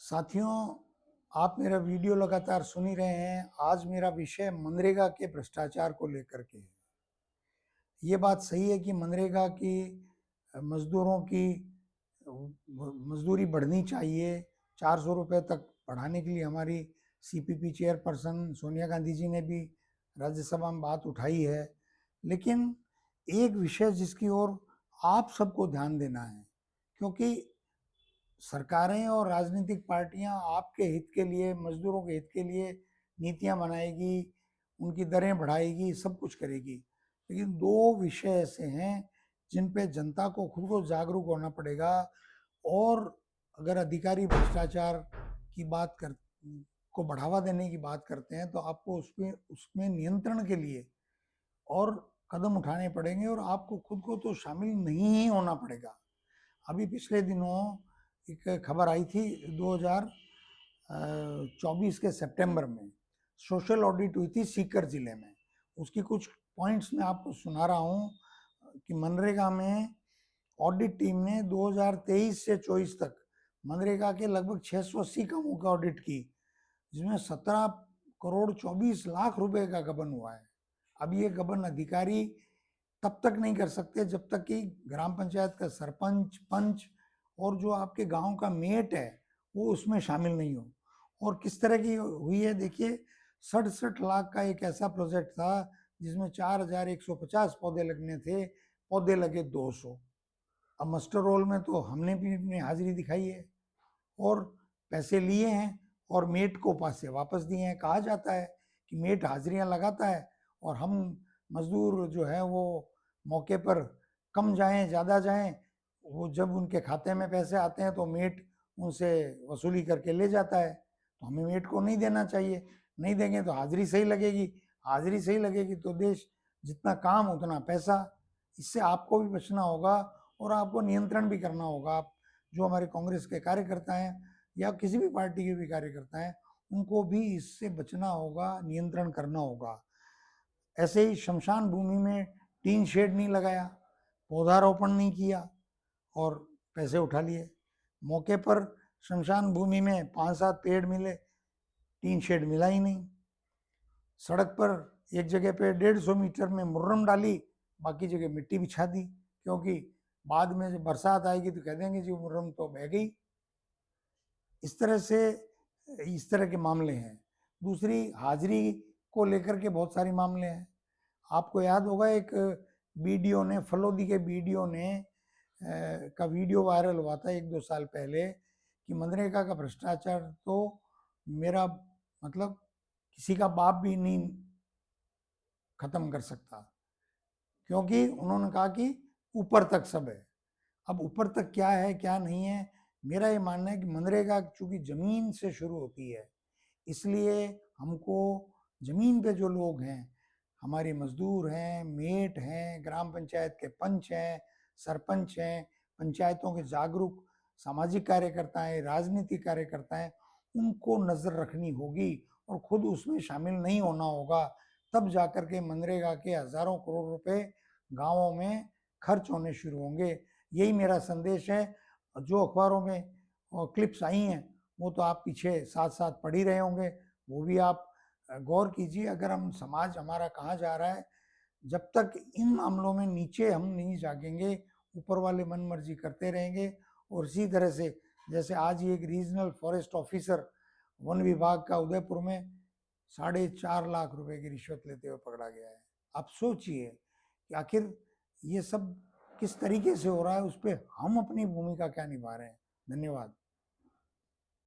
साथियों, आप मेरा वीडियो लगातार सुन ही रहे हैं। आज मेरा विषय मनरेगा के भ्रष्टाचार को लेकर के है। ये बात सही है कि मनरेगा की मजदूरों की मजदूरी बढ़नी चाहिए। 400 रुपये तक बढ़ाने के लिए हमारी सीपीपी चेयरपर्सन सोनिया गांधी जी ने भी राज्यसभा में बात उठाई है। लेकिन एक विषय जिसकी ओर आप सबको ध्यान देना है, क्योंकि सरकारें और राजनीतिक पार्टियां आपके हित के लिए, मजदूरों के हित के लिए नीतियां बनाएगी, उनकी दरें बढ़ाएगी, सब कुछ करेगी। लेकिन दो विषय ऐसे हैं जिन पे जनता को खुद को जागरूक होना पड़ेगा। और अगर अधिकारी भ्रष्टाचार की बात कर को बढ़ावा देने की बात करते हैं तो आपको उसमें नियंत्रण के लिए और कदम उठाने पड़ेंगे, और आपको खुद को तो शामिल नहीं ही होना पड़ेगा। अभी पिछले दिनों एक खबर आई थी 2024 के सितंबर में, सोशल ऑडिट हुई थी सीकर जिले में। उसकी कुछ पॉइंट्स मैं आपको सुना रहा हूँ कि मनरेगा में ऑडिट टीम ने 2023 से 24 तक मनरेगा के लगभग 680 कामों का ऑडिट की, जिसमें 17 करोड़ 24 लाख रुपए का गबन हुआ है। अब ये गबन अधिकारी तब तक नहीं कर सकते जब तक कि ग्राम पंचायत का सरपंच, पंच और जो आपके गांव का मेट है वो उसमें शामिल नहीं हो। और किस तरह की हुई है देखिए, 67 लाख का एक ऐसा प्रोजेक्ट था जिसमें 4150 पौधे लगने थे, पौधे लगे 200। अब मास्टर रोल में तो हमने भी अपनी हाजिरी दिखाई है और पैसे लिए हैं और मेट को पैसे वापस दिए हैं। कहा जाता है कि मेट हाजिरियां लगाता है और हम मजदूर जो है वो मौके पर कम जाएं ज़्यादा जाएं, वो जब उनके खाते में पैसे आते हैं तो मेट उनसे वसूली करके ले जाता है। तो हमें मेट को नहीं देना चाहिए। नहीं देंगे तो हाजिरी सही लगेगी, हाजिरी सही लगेगी तो देश जितना काम उतना पैसा। इससे आपको भी बचना होगा और आपको नियंत्रण भी करना होगा। आप जो हमारे कांग्रेस के कार्यकर्ता हैं या किसी भी पार्टी के भी कार्यकर्ता हैं, उनको भी इससे बचना होगा, नियंत्रण करना होगा। ऐसे ही शमशान भूमि में टीन शेड नहीं लगाया, पौधारोपण नहीं किया और पैसे उठा लिए। मौके पर शमशान भूमि में 5-7 पेड़ मिले, टीन शेड मिला ही नहीं। सड़क पर एक जगह पे 150 मीटर में मुर्रम डाली, बाकी जगह मिट्टी बिछा दी, क्योंकि बाद में जब बरसात आएगी तो कह देंगे जी मुर्रम तो बह गई। इस तरह से इस तरह के मामले हैं। दूसरी, हाजिरी को लेकर के बहुत सारे मामले हैं। आपको याद होगा एक बीडीओ ने, फलोदी के बीडीओ ने का वीडियो वायरल हुआ था 1-2 साल पहले कि मनरेगा का भ्रष्टाचार तो मेरा मतलब किसी का बाप भी नहीं खत्म कर सकता, क्योंकि उन्होंने कहा कि ऊपर तक सब है। अब ऊपर तक क्या है क्या नहीं है, मेरा ये मानना है कि मनरेगा चूंकि जमीन से शुरू होती है, इसलिए हमको जमीन पे जो लोग हैं, हमारे मजदूर हैं, मेट हैं, ग्राम पंचायत के पंच हैं, सरपंच हैं, पंचायतों के जागरूक सामाजिक कार्यकर्ता हैं, राजनीतिक कार्यकर्ता हैं, उनको नजर रखनी होगी और खुद उसमें शामिल नहीं होना होगा। तब जाकर के मनरेगा के हजारों करोड़ रुपए गांवों में खर्च होने शुरू होंगे। यही मेरा संदेश है। जो अखबारों में क्लिप्स आई हैं वो तो आप पीछे साथ साथ पढ़ ही रहे होंगे, वो भी आप गौर कीजिए। अगर हम समाज हमारा कहाँ जा रहा है, जब तक इन मामलों में नीचे हम नहीं जागेंगे, ऊपर वाले मन मर्जी करते रहेंगे। और इसी तरह से जैसे आज ही एक रीजनल फॉरेस्ट ऑफिसर वन विभाग का उदयपुर में 4.5 लाख रुपए की रिश्वत लेते हुए पकड़ा गया है। आप सोचिए कि आखिर ये सब किस तरीके से हो रहा है, उस पर हम अपनी भूमिका क्या निभा रहे हैं। धन्यवाद।